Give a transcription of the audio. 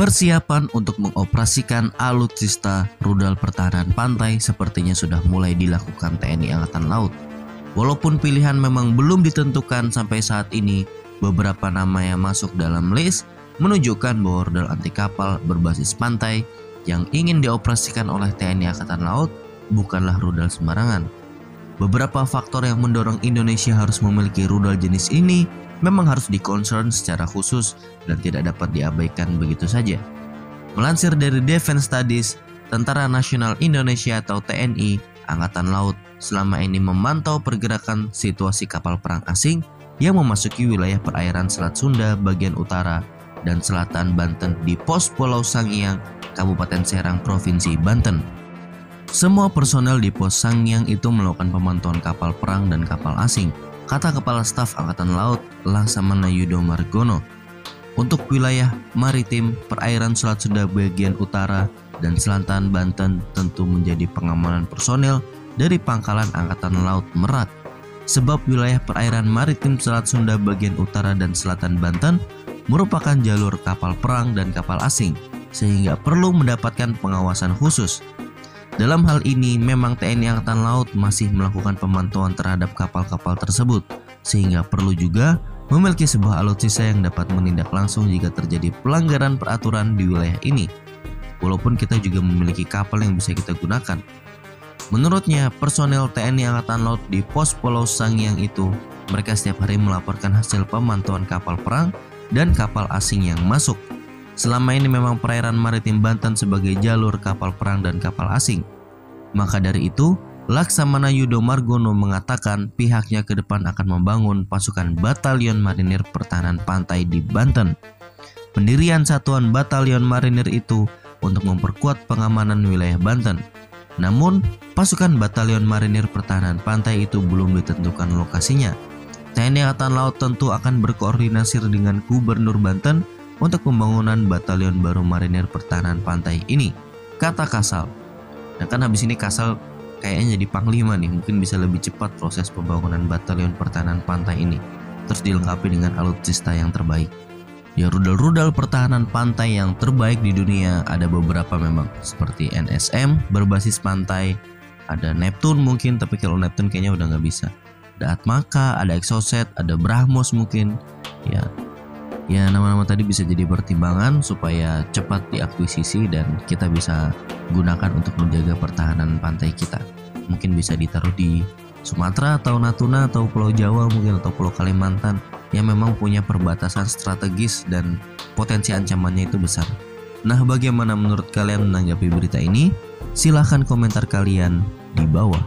Persiapan untuk mengoperasikan alutsista rudal pertahanan pantai sepertinya sudah mulai dilakukan TNI Angkatan Laut. Walaupun pilihan memang belum ditentukan sampai saat ini, beberapa nama yang masuk dalam list menunjukkan bahwa rudal anti kapal berbasis pantai yang ingin dioperasikan oleh TNI Angkatan Laut bukanlah rudal sembarangan. Beberapa faktor yang mendorong Indonesia harus memiliki rudal jenis ini memang harus di-concern secara khusus dan tidak dapat diabaikan begitu saja. Melansir dari Defense Studies, Tentara Nasional Indonesia atau TNI Angkatan Laut selama ini memantau pergerakan situasi kapal perang asing yang memasuki wilayah perairan Selat Sunda bagian utara dan selatan Banten di pos Pulau Sangiang, Kabupaten Serang, Provinsi Banten. Semua personel di pos Sangiang itu melakukan pemantauan kapal perang dan kapal asing, kata Kepala Staf Angkatan Laut Laksamana Yudo Margono. Untuk wilayah maritim perairan Selat Sunda bagian utara dan selatan Banten tentu menjadi pengamanan personel dari Pangkalan Angkatan Laut Merak. Sebab wilayah perairan maritim Selat Sunda bagian utara dan selatan Banten merupakan jalur kapal perang dan kapal asing, sehingga perlu mendapatkan pengawasan khusus. Dalam hal ini memang TNI Angkatan Laut masih melakukan pemantauan terhadap kapal-kapal tersebut, sehingga perlu juga memiliki sebuah alutsista yang dapat menindak langsung jika terjadi pelanggaran peraturan di wilayah ini. Walaupun kita juga memiliki kapal yang bisa kita gunakan. Menurutnya, personel TNI Angkatan Laut di pos Pulau Sangiang itu, mereka setiap hari melaporkan hasil pemantauan kapal perang dan kapal asing yang masuk. Selama ini memang perairan maritim Banten sebagai jalur kapal perang dan kapal asing. Maka dari itu, Laksamana Yudo Margono mengatakan pihaknya ke depan akan membangun pasukan Batalion Marinir Pertahanan Pantai di Banten. Pendirian satuan Batalion Marinir itu untuk memperkuat pengamanan wilayah Banten. Namun, pasukan Batalion Marinir Pertahanan Pantai itu belum ditentukan lokasinya. TNI Angkatan Laut tentu akan berkoordinasi dengan Gubernur Banten untuk pembangunan batalion baru Marinir Pertahanan Pantai ini, kata Kasal. Nah kan habis ini Kasal kayaknya jadi panglima nih, mungkin bisa lebih cepat proses pembangunan batalion pertahanan pantai ini, terus dilengkapi dengan alutsista yang terbaik. Ya, rudal-rudal pertahanan pantai yang terbaik di dunia ada beberapa memang, seperti NSM berbasis pantai, ada Neptune mungkin, tapi kalau Neptune kayaknya udah nggak bisa. Ada Atmaka, ada Exocet, ada Brahmos mungkin. Ya nama-nama tadi bisa jadi pertimbangan supaya cepat diakuisisi dan kita bisa gunakan untuk menjaga pertahanan pantai kita. Mungkin bisa ditaruh di Sumatera atau Natuna atau Pulau Jawa mungkin, atau Pulau Kalimantan yang memang punya perbatasan strategis dan potensi ancamannya itu besar. Nah, bagaimana menurut kalian menanggapi berita ini? Silahkan komentar kalian di bawah.